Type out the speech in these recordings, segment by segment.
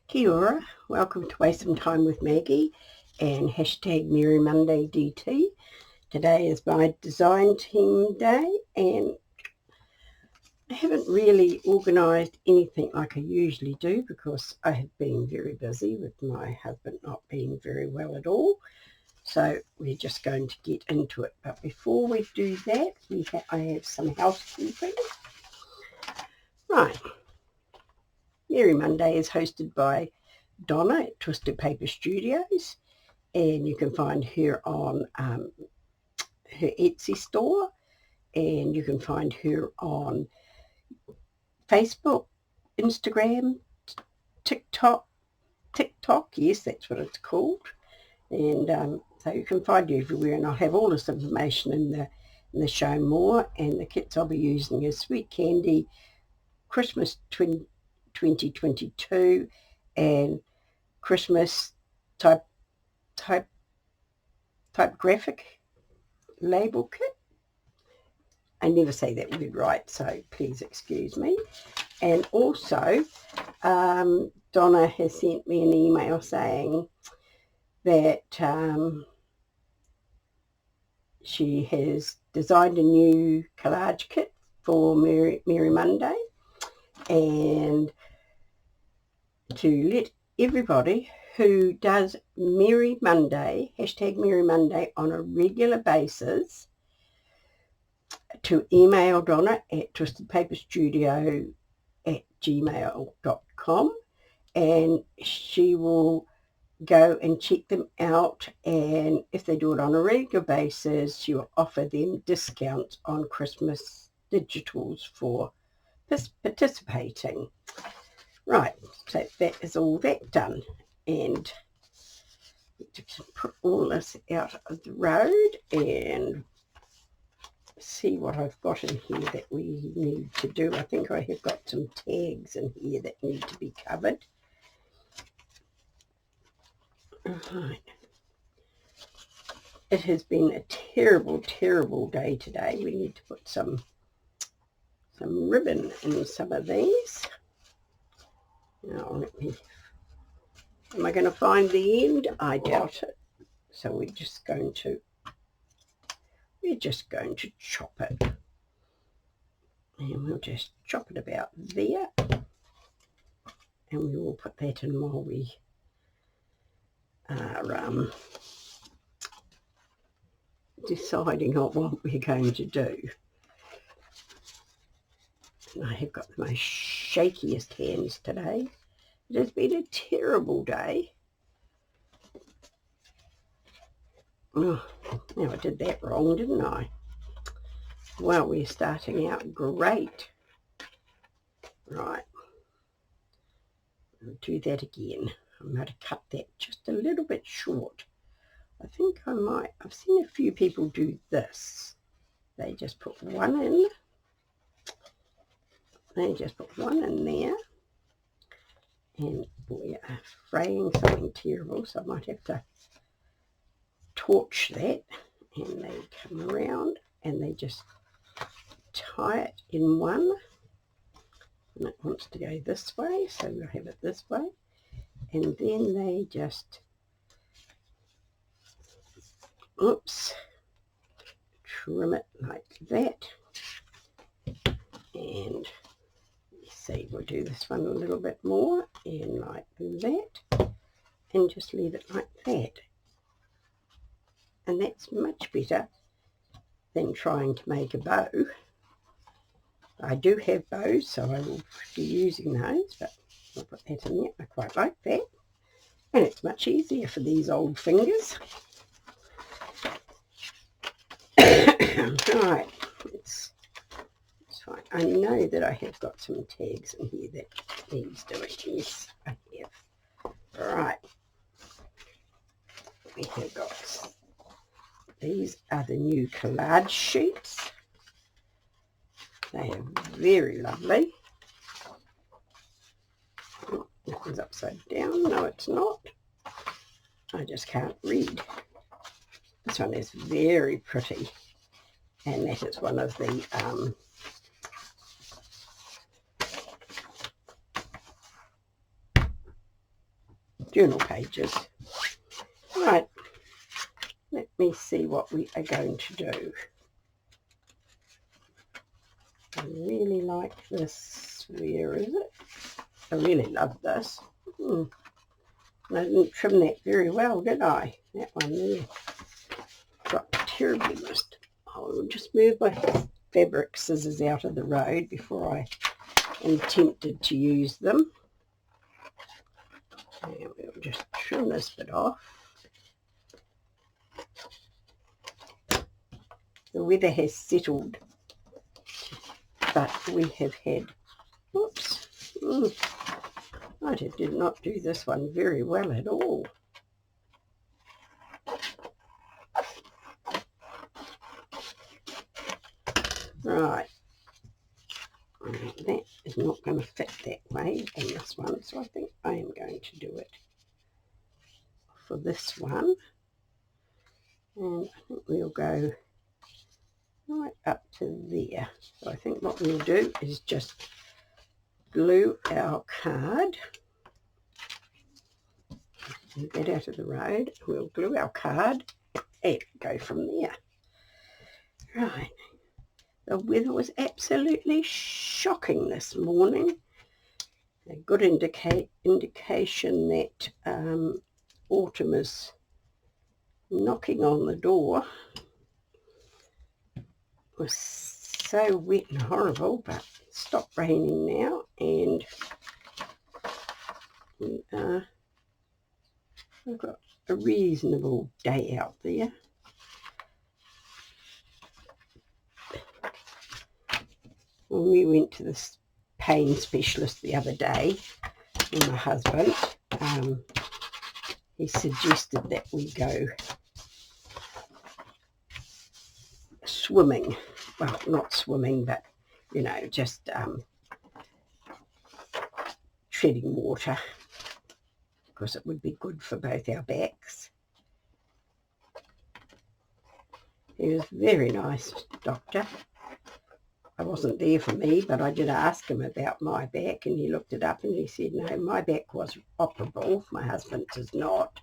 Kia ora, welcome to Waste Some Time with Maggie and hashtag Merry Monday DT. Today is my design team day and I haven't really organised anything like I usually do because I have been very busy with my husband not being very well at all. So we're just going to get into it. But before we do that, I have some housekeeping. Right. Merry Monday is hosted by Donna at Twisted Paper Studios, and you can find her on her Etsy store, and you can find her on Facebook, Instagram, TikTok, yes, that's what it's called, and so you can find her everywhere, and I'll have all this information in the show more. And the kits I'll be using is Sweet Candy, Christmas 2022, and Christmas typographic label kit. I never say that word right, so please excuse me. And also, Donna has sent me an email saying that she has designed a new collage kit for Merry Monday, and to let everybody who does Merry Monday, hashtag Merry Monday, on a regular basis to email Donna at twistedpaperstudio@gmail.com, and she will go and check them out, and if they do it on a regular basis, she will offer them discounts on Christmas digitals for participating. Right, so that is all that done, and just put all this out of the road and see what I've got in here that we need to do. I think I have got some tags in here that need to be covered. Right. It has been a terrible, terrible day today. We need to put some ribbon in some of these. Now, am I going to find the end? I doubt it. So we're just going to chop it. And we'll just chop it about there. And we will put that in while we are deciding on what we're going to do. And I have got the most shakiest hands today. It has been a terrible day. Oh, now I did that wrong, didn't I? Well, we're starting out great. Right. I'll do that again. I'm going to cut that just a little bit short. I think I might. I've seen a few people do this. They just put one in. They just put one in there. And we are fraying something terrible, so I might have to torch that. And they come around and they just tie it in one. And it wants to go this way, so we'll have it this way. And then they just, trim it like that. And see, we'll do this one a little bit more, and like that, and just leave it like that. And that's much better than trying to make a bow. I do have bows, so I will be using those, but I'll put that in there. I quite like that. And it's much easier for these old fingers. Right, it's fine. I know that I have got some tags in here that needs doing. Yes, I have. Right. We have got, these are the new collage sheets. They are very lovely. Oh, that one's upside down. No, it's not. I just can't read. This one is very pretty. And that is one of the journal pages. Right, let me see what we are going to do. I really like this. Where is it? I really love this. I didn't trim that very well, did I? That one there. Got terribly missed. I will just move my fabric scissors out of the road before I am tempted to use them. And we'll just trim this bit off. The weather has settled, but we have had, whoops, I did not do this one very well at all. Right, that is not going to fit that way on this one, so I think I am going to do it for this one. And I think we'll go right up to there. So I think what we'll do is just glue our card. Move that out of the road. We'll glue our card and go from there. Right. The weather was absolutely shocking this morning. A good indication that autumn is knocking on the door. It was so wet and horrible, but it stopped raining now, and we've got a reasonable day out there. When we went to this pain specialist the other day with my husband, he suggested that we go swimming. Well, not swimming, but, you know, just treading water, because it would be good for both our backs. He was a very nice doctor. I wasn't there for me, but I did ask him about my back, and he looked it up and he said, no, my back was operable. My husband's is not.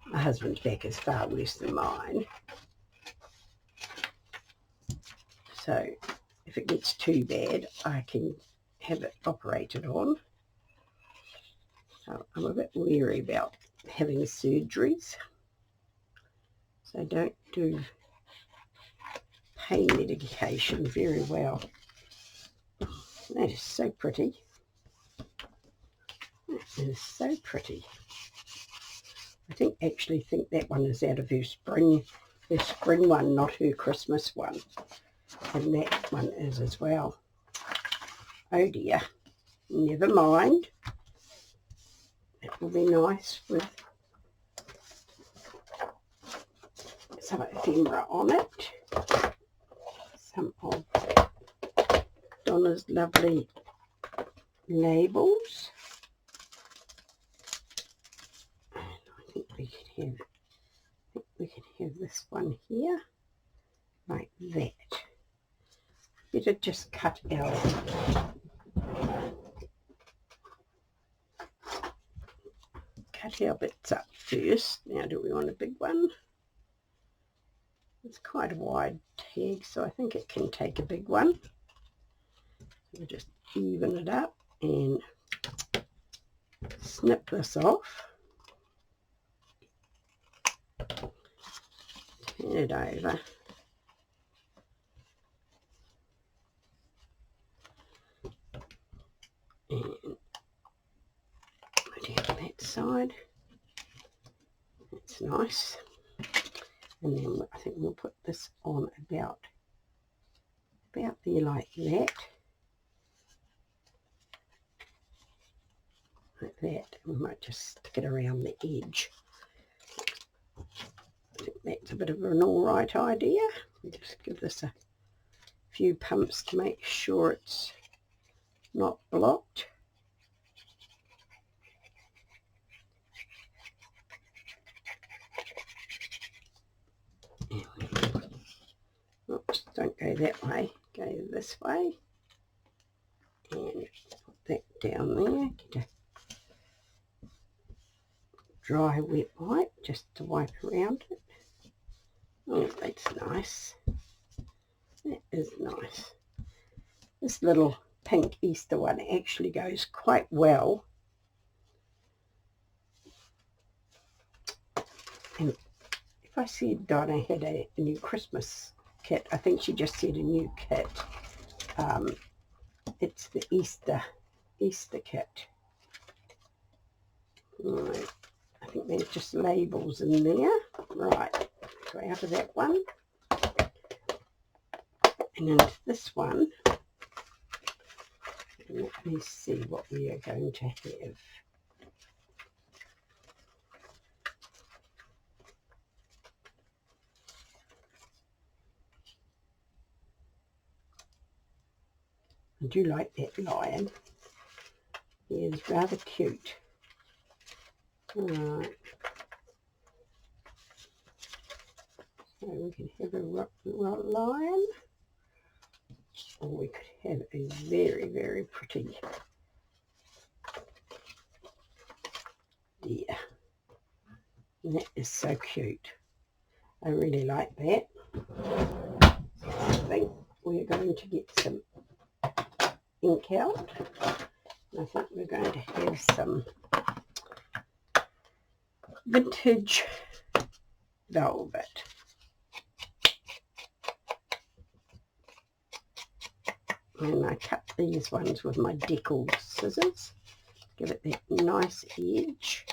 My husband's back is far worse than mine. So if it gets too bad, I can have it operated on. So I'm a bit wary about having surgeries. So don't do pain medication very well. That is so pretty. That is so pretty. I actually think that one is out of her spring one, not her Christmas one. And that one is as well. Oh dear. Never mind. It will be nice with some ephemera on it. Some of Donna's lovely labels. And I think we can have this one here, like that. Better just cut our bits up first. Now, do we want a big one? It's quite a wide tag, so I think it can take a big one. We'll just even it up and snip this off. Turn it over. And put it on that side. That's nice. And then I think we'll put this on about there like that. Like that. We might just stick it around the edge. I think that's a bit of an alright idea. We'll just give this a few pumps to make sure it's not blocked. Oops, don't go that way, go this way, and put that down there. dry wet wipe just to wipe around it. Oh, that's nice. That is nice. This little pink Easter one actually goes quite well. And if I said Donna had a new Christmas kit, I think she just said a new kit. It's the Easter kit. Right. I think there's just labels in there. Right. Go out of that one. And into this one. Let me see what we are going to have. I do like that lion. He is rather cute. Alright. So we can have a rock lion. Or we could have a very, very pretty deer. And that is so cute. I really like that. So I think we're going to get some ink out. I think we're going to have some vintage velvet. And I cut these ones with my deckled scissors. Give it that nice edge.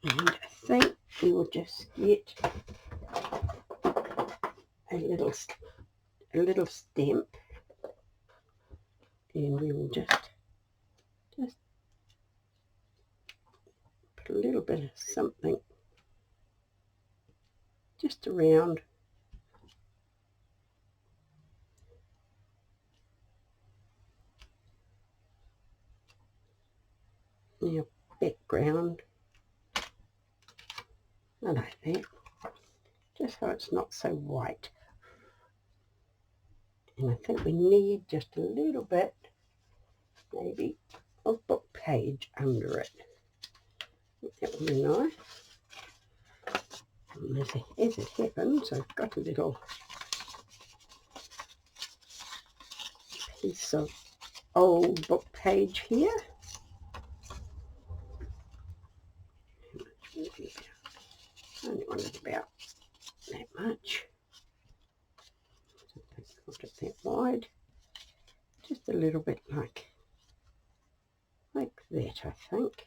And I think we will just get a little stamp. And we will just put a little bit of something just around your background. I like that. Just so it's not so white. And I think we need just a little bit, maybe, of book page under it. That would be nice. And as it happens, I've got a little piece of old book page here. I only wanted about that much. Not that wide. Just a little bit like that, I think.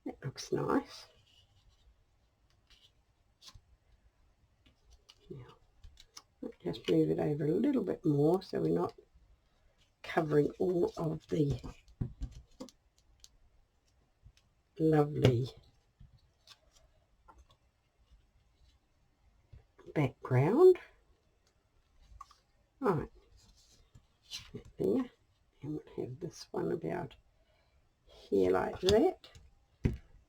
That looks nice. Now, just move it over a little bit more so we're not covering all of the lovely background. Right, there, and we'll have this one about here like that.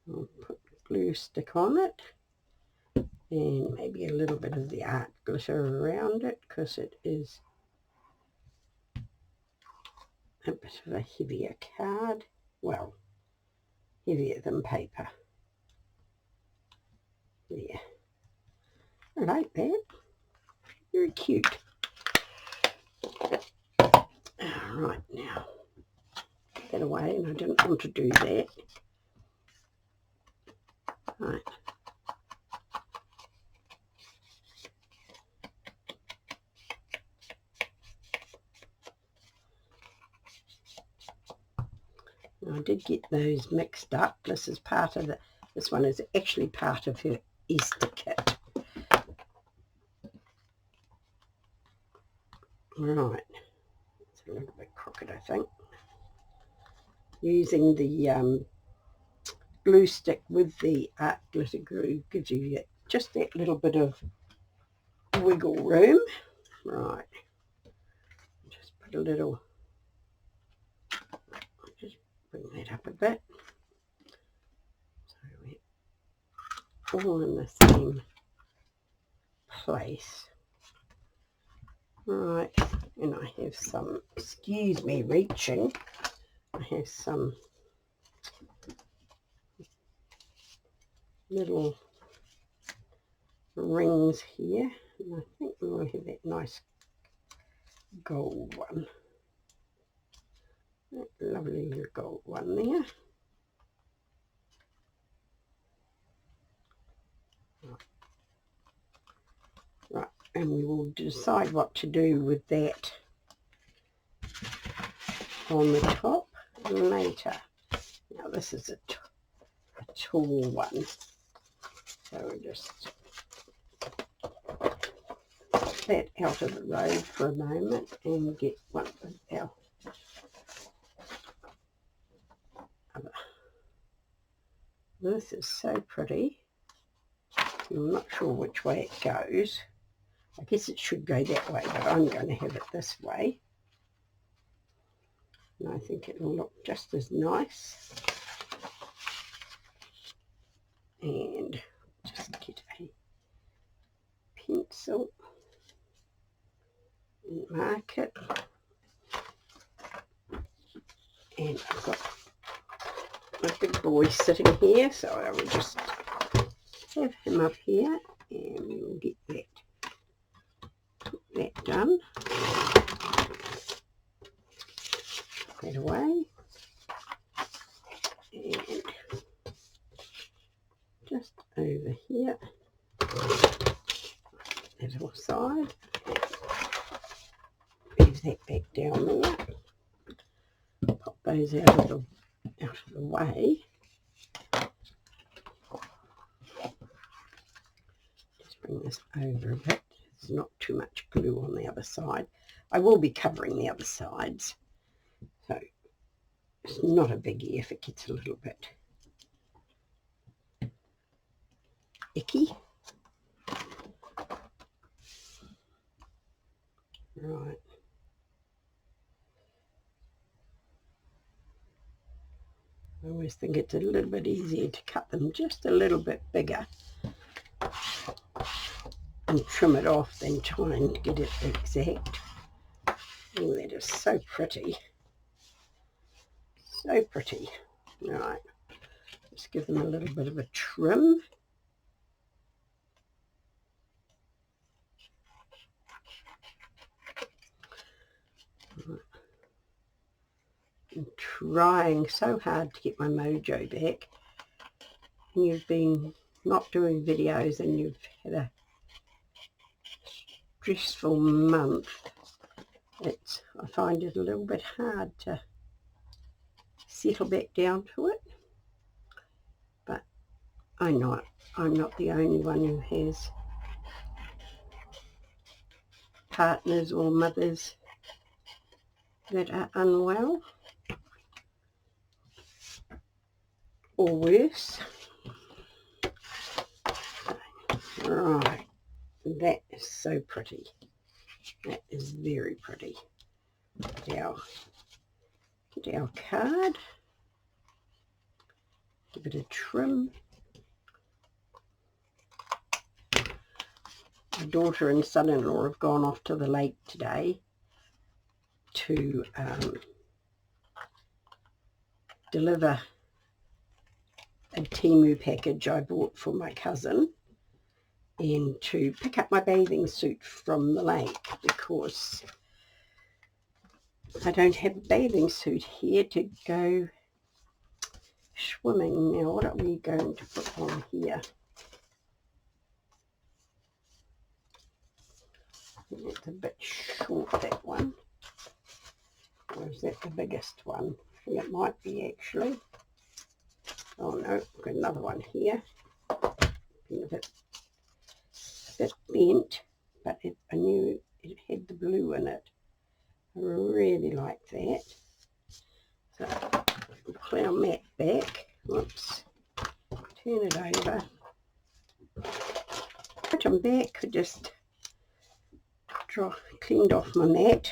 I'll put glue stick on it and maybe a little bit of the art glitter around it because it is a bit of a heavier card. Well, heavier than paper. There. I like that. Very cute. Right, now get that away, and I didn't want to do that. Right. Now, I did get those mixed up. This is part of this one is actually part of her Easter kit. Right. It's a little bit crooked, I think. Using the glue stick with the art glitter glue gives you just that little bit of wiggle room. Right. Just put a little, just bring that up a bit. So we're all in the same place. Right, and I have some, excuse me reaching, I have some little rings here, and I think we will have that nice gold one. That lovely little gold one there. Right, and we will decide what to do with that on the top later. Now this is a tall one, so we'll just put that out of the road for a moment and get one of our other. This is so pretty. I'm not sure which way it goes. I guess it should go that way, but I'm going to have it this way. And I think it will look just as nice. And just get a pencil and mark it. And I've got my big boy sitting here, so I will just have him up here and we will get that done. Put that away. And just over here, that little side. Move that back down there. Pop those out of the way. Just bring this over a bit. There's not too much glue on the other side. I will be covering the other sides, so it's not a biggie if it gets a little bit icky. Right. I always think it's a little bit easier to cut them just a little bit bigger and trim it off than trying to get it exact. Oh, that is so pretty. So pretty. Right. Just give them a little bit of a trim. I'm trying so hard to get my mojo back. And you've been not doing videos and you've had a stressful month. I find it a little bit hard to settle back down to it. But I know I'm not the only one who has partners or mothers that are unwell or worse. Right, that is so pretty. That is very pretty. Get our card. Give it a trim. My daughter and son-in-law have gone off to the lake today to deliver a Temu package I bought for my cousin and to pick up my bathing suit from the lake because I don't have a bathing suit here to go swimming. Now what are we going to put on here? It's a bit short, that one. Or is that the biggest one? I think it might be actually. Oh no, I've got another one here. A bit bent, but I knew it had the blue in it. I really like that. So we'll pull our mat back. Whoops. Turn it over. Put them back. I just cleaned off my mat.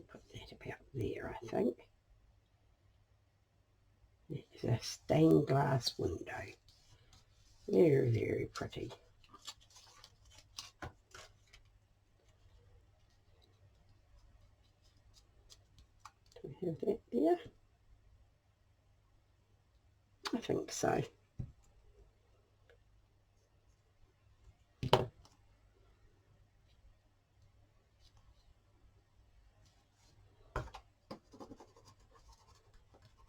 Put that about there, I think. It's a stained glass window. Very, very pretty. We have that there. I think so.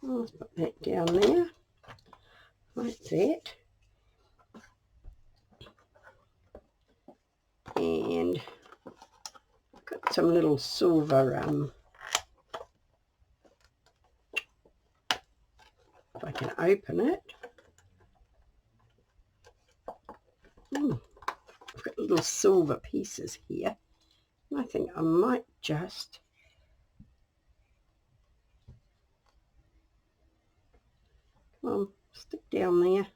Let's put that down there, like that. And I've got some little silver, if I can open it. I've got little silver pieces here. I think I might just stick down there,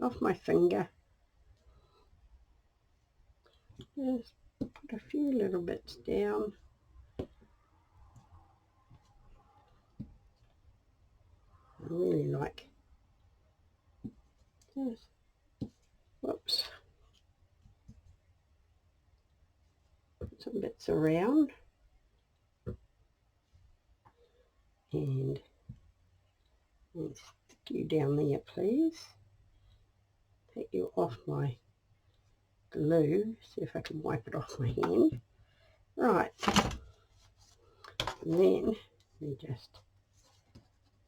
off my finger. Just put a few little bits down. I really like this. Whoops. Put some bits around. And stick you down there, please. Take you off my glue. See if I can wipe it off my hand. Right. And then we just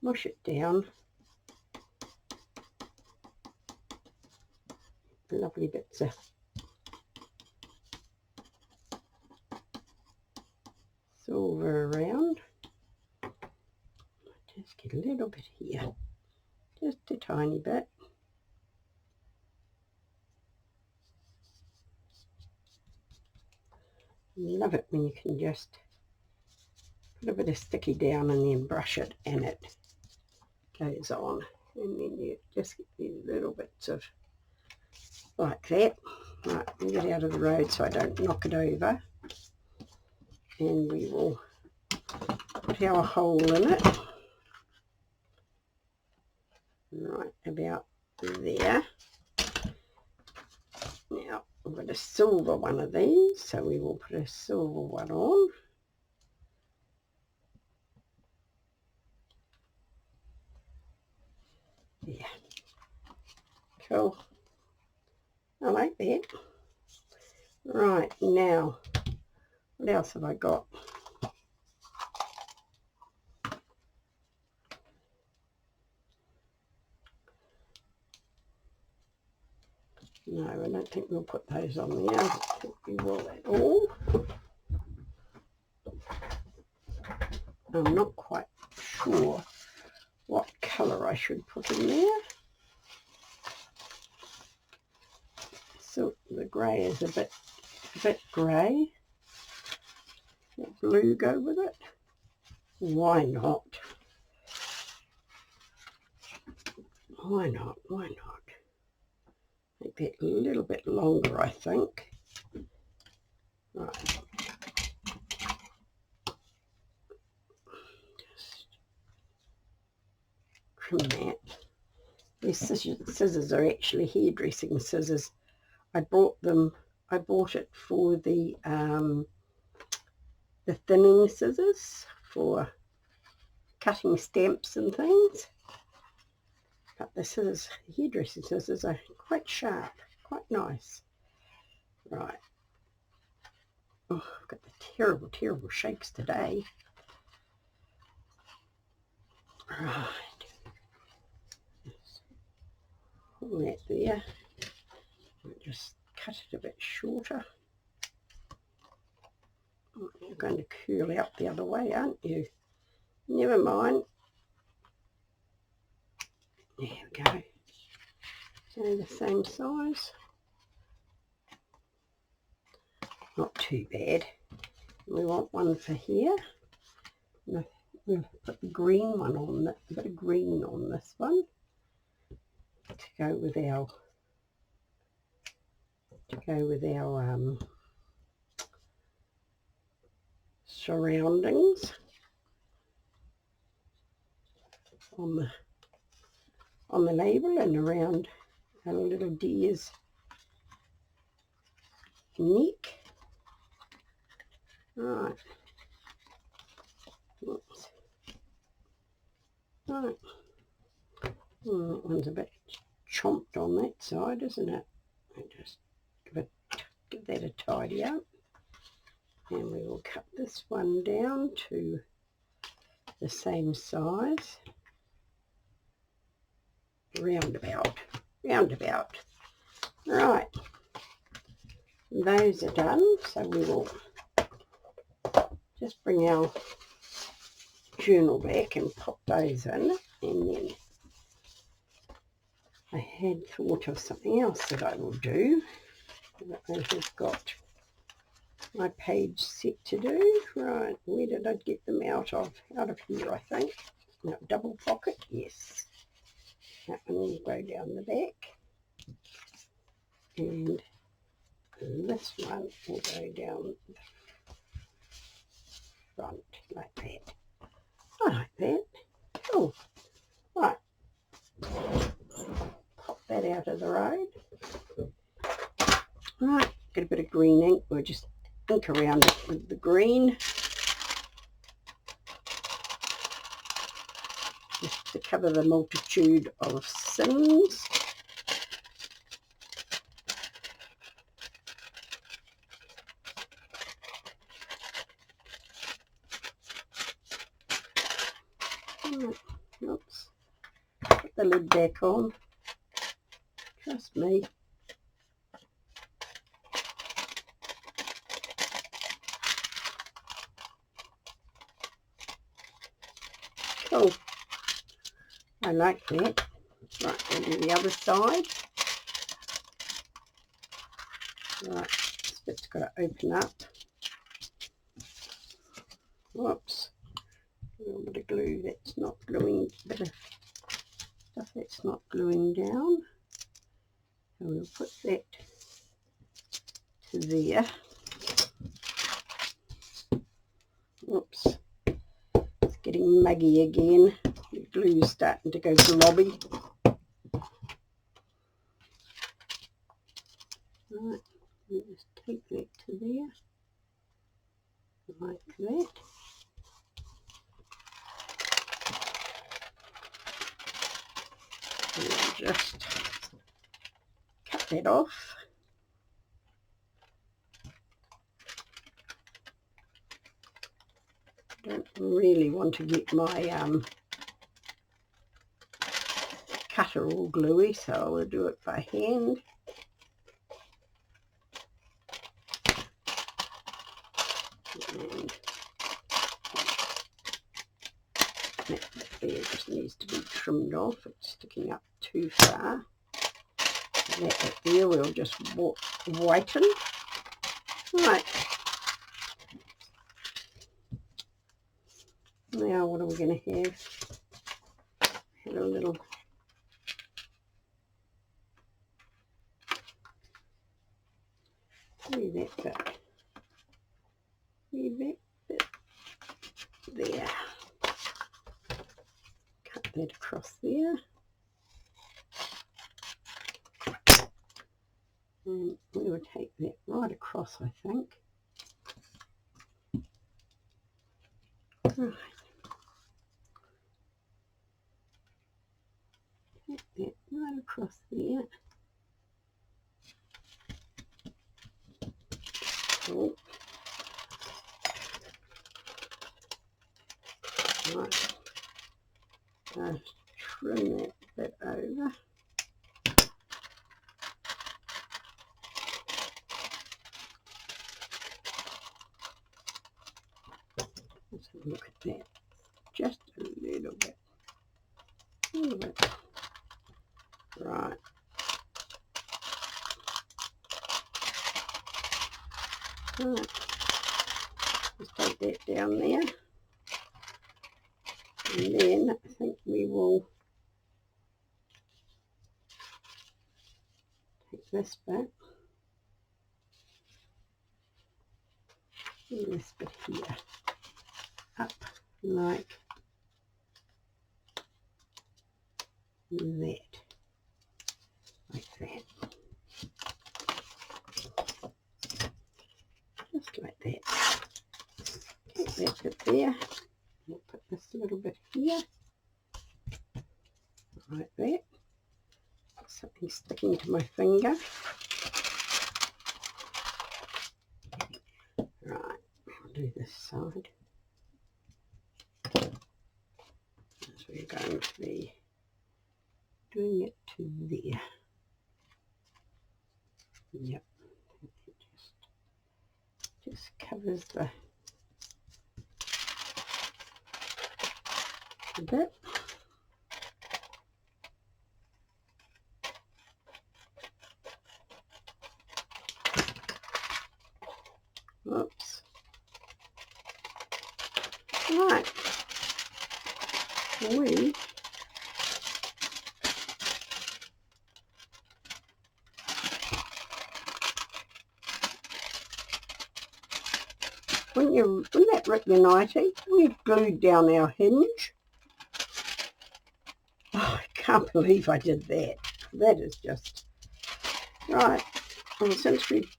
mush it down. Lovely bits of silver around. Just get a little bit here, just a tiny bit. Love it when you can just put a bit of sticky down and then brush it and it goes on. And then you just get these little bits of like that. Right, we'll get out of the road so I don't knock it over. And we will put our hole in it. Right about there. Now I've got a silver one of these, so we will put a silver one on. Yeah, cool. I like that. Right, now what else have I got? No, I don't think we'll put those on there. I think we will at all. I'm not quite sure what colour I should put in there. So the grey is a bit grey. Let blue go with it. Why not? Why not? Why not? Make that a little bit longer, I think. Right. Just trim that. These scissors are actually hairdressing scissors. I bought it for the thinning scissors for cutting stamps and things. But the scissors, hairdressing scissors, are quite sharp, quite nice. Right. Oh, I've got the terrible, terrible shakes today. Right. Just pull that there. I'll just cut it a bit shorter. Oh, you're going to curl out the other way, aren't you? Never mind. There we go. So the same size. Not too bad. We want one for here. We'll put the green one on, a bit of green on this one to go with our surroundings on the label and around our little deer's neck. Right. Oops. Right. That one's a bit chomped on that side, isn't it? I just give that a tidy up. And we will cut this one down to the same size. Roundabout. Right. Those are done, so we will just bring our journal back and pop those in. And then I had thought of something else that I will do. I have got my page set to do. Right, where did I get them out of? Out of here, I think. No, double pocket, yes. That one will go down the back. And this one will go down the front like that. I like that. Cool. Right. Pop that out of the road. Right, get a bit of green ink. We'll just ink around it with the green. Just to cover the multitude of sins. Oops. Put the lid back on. Trust me. Cool. I like that. Right, we'll do the other side. Right, this bit's got to open up. Whoops. A little bit of glue that's not gluing, bit of stuff that's not gluing down. So we'll put that to there. Whoops. It's getting muggy again. The glue's starting to go globby. Right, we'll just take that to there. Like that. And just cut that off. Don't really want to get my cutter all gluey, so I will do it by hand. And that there just needs to be trimmed off. It's sticking up too far. And that there we'll just whiten. Right. Now what are we going to have? Had a little leave that bit there. Cut that across there. And we will take that right across, I think. Right. Take that right across there. Oh. Right. Just trim that bit over. Let's have a look at that. Just a little bit. Right. Right. Just take that down there. And then I think we will take this bit and this bit here up like that. Like that. Just like that. Take that bit there. We'll put this little bit here. like that. Something sticking to my finger. Right, I'll do this side. So we're going to be doing it to there. Yep, it just covers the bit. Oops. Right. Wouldn't that rip your nightie? We've glued down our hinge. Oh, I can't believe I did that. That is just... Right. Well, since we've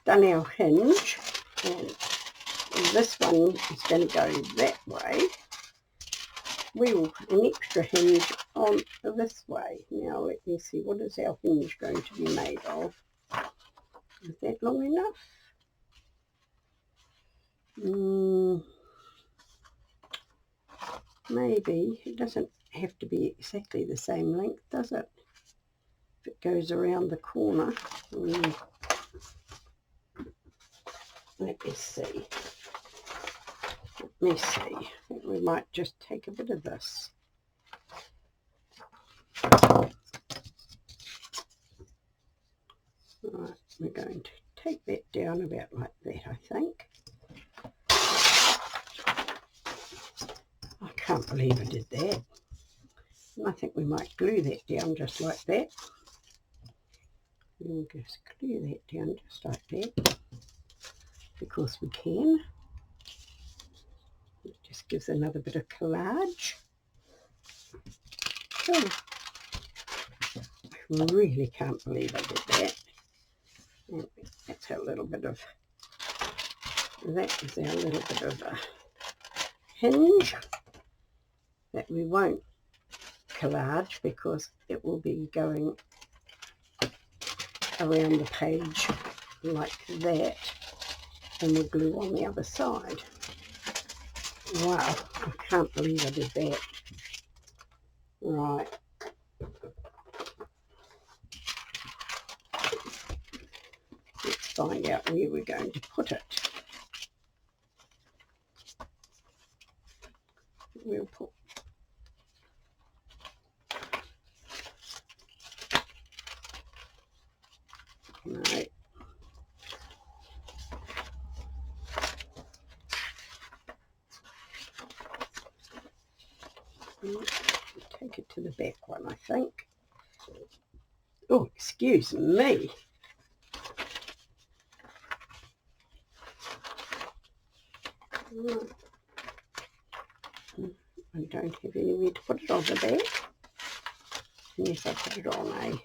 done our hinge, and this one is going to go that way, we will put an extra hinge on this way. Now let me see, what is our hinge going to be made of? Is that long enough? Maybe. It doesn't have to be exactly the same length, does it? If it goes around the corner. Let me see. I think we might just take a bit of this. Right, we're going to take that down about like that, I think. I can't believe I did that. And I think we might glue that down just like that. We'll just glue that down just like that, because we can. It just gives another bit of collage. Oh, I really can't believe I did that. And that's our little bit of, that is our little bit of a hinge that we won't collage because it will be going around the page like that, and we'll glue on the other side. Wow, I can't believe I did that. Right. Let's find out where we're going to put it. We'll put no. Take it to the back one, I think. Oh, excuse me. I don't have anywhere to put it on the back. Unless I put it on a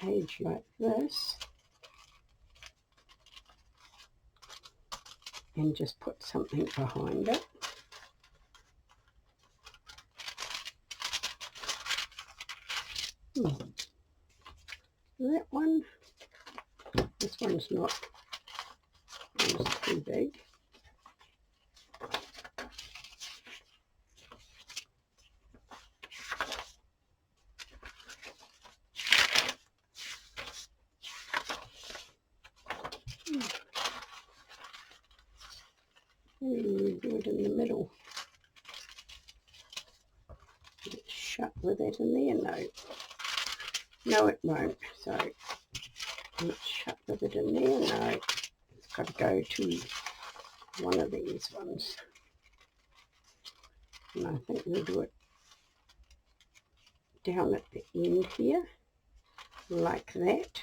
page like this. And just put something behind it. That one, this one's not, it's too big. Maybe do it in the middle. It's shut with that in there. No, it won't. So let's shut with it in there. No, it's got to go to one of these ones. And I think we'll do it down at the end here, like that.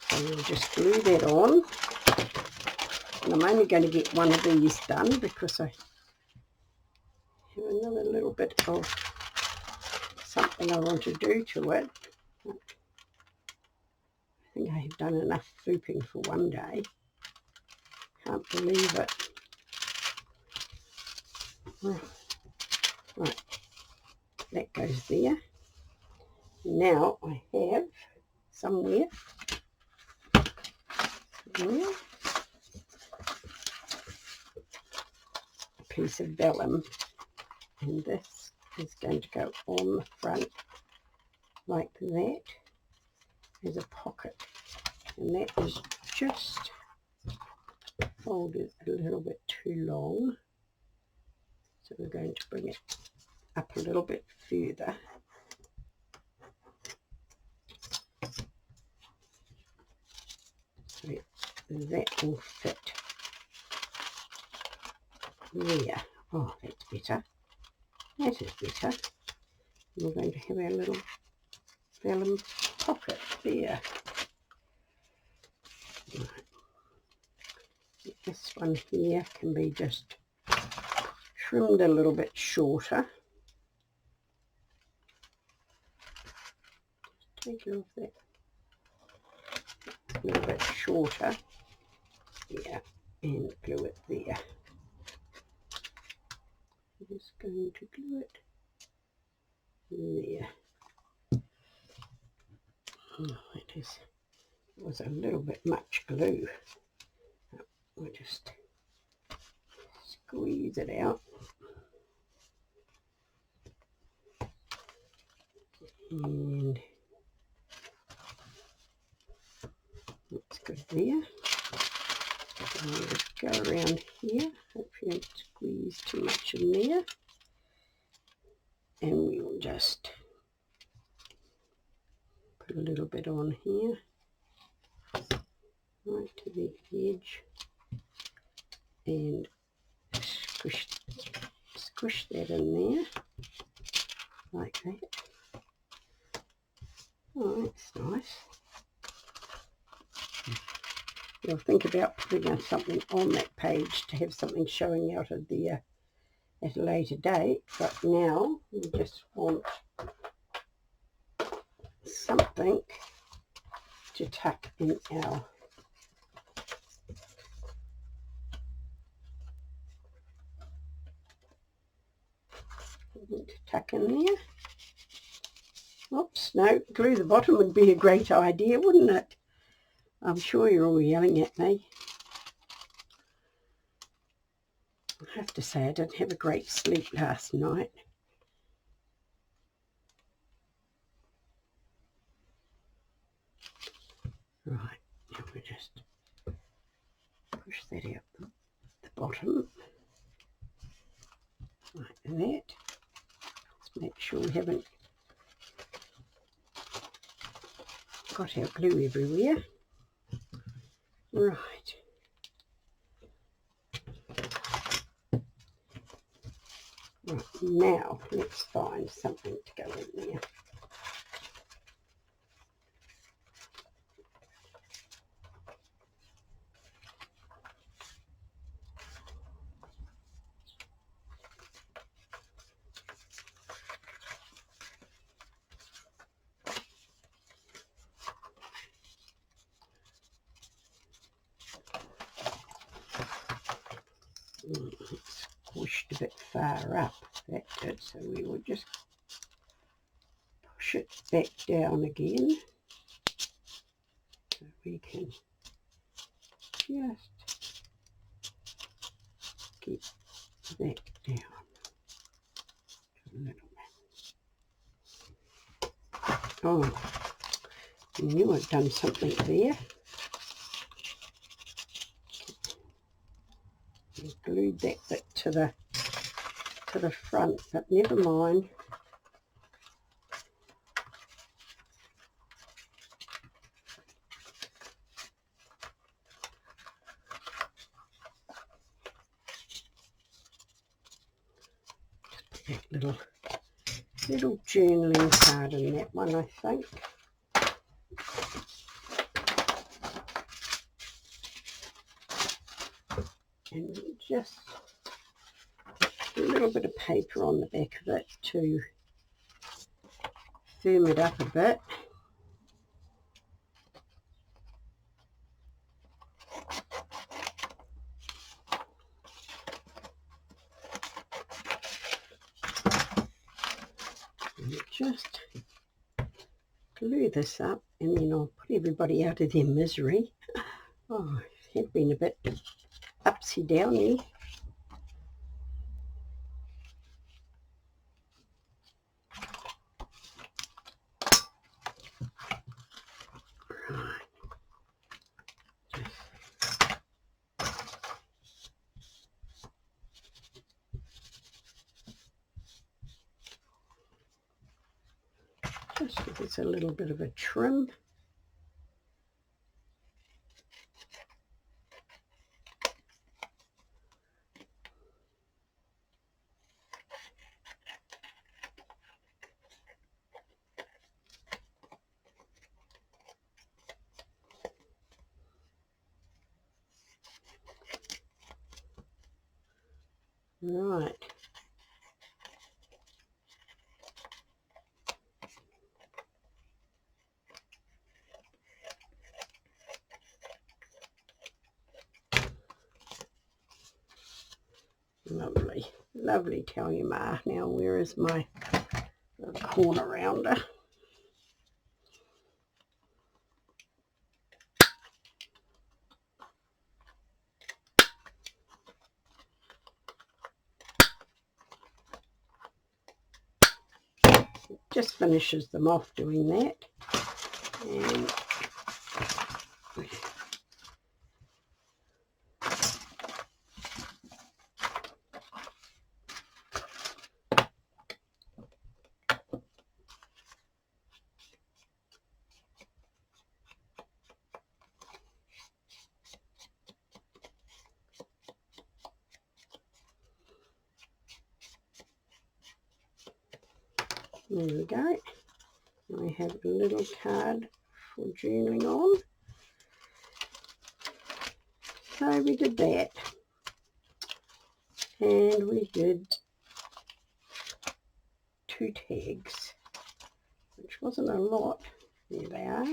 So we'll just glue that on. And I'm only going to get one of these done because I have another little bit of something I want to do to it. I think I have done enough fooping for one day. Can't believe it. Right, that goes there. Now I have somewhere a piece of vellum, and this is going to go on the front like that as a pocket, and that is just folded a little bit too long, so we're going to bring it up a little bit further. So that will fit there. Oh, that's better. That is better. We're going to have our little vellum pocket there. Right. This one here can be just trimmed a little bit shorter. Take off that a little bit shorter, yeah, and glue it there. I'm just going to glue it there. Oh, it was a little bit much glue. We'll just squeeze it out. And that's good there. And we'll just go around here. Hope you don't squeeze too much in there. And we will just put a little bit on here, right to the edge, and squish that in there, like that. Oh, that's nice. You'll think about putting something on that page to have something showing out of there at a later date, but now we just want something to tuck in our there. Oops, no, glue the bottom would be a great idea, wouldn't it? I'm sure you're all yelling at me. I have to say I didn't have a great sleep last night. Right, now we just push that out the bottom, like that. Let's make sure we haven't got our glue everywhere. Right. Right, now let's find something to go in there. It's squished a bit far up, that did, so we will just push it back down again so we can just get that down a little bit. Oh, I knew I'd done something there. I glued that bit to the front, but never mind. Just put that little journaling card in that one, I think. And just a little bit of paper on the back of it to firm it up a bit. just glue this up and then I'll put everybody out of their misery. Oh, it's been a bit upsy downy. Just give this a little bit of a trim. Right. Lovely, lovely Talyama. Now where is my corner rounder? Just finishes them off doing that. And there we go. I have a little card for journaling on. So we did that. And we did 2 tags, which wasn't a lot. There they are,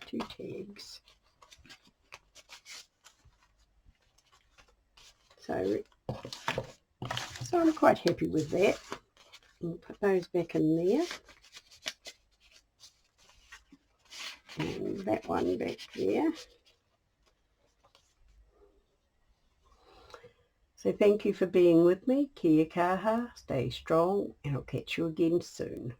2 tags. So I'm quite happy with that. I'll put those back in there. And that one back there. So thank you for being with me. Kia kaha, stay strong, and I'll catch you again soon.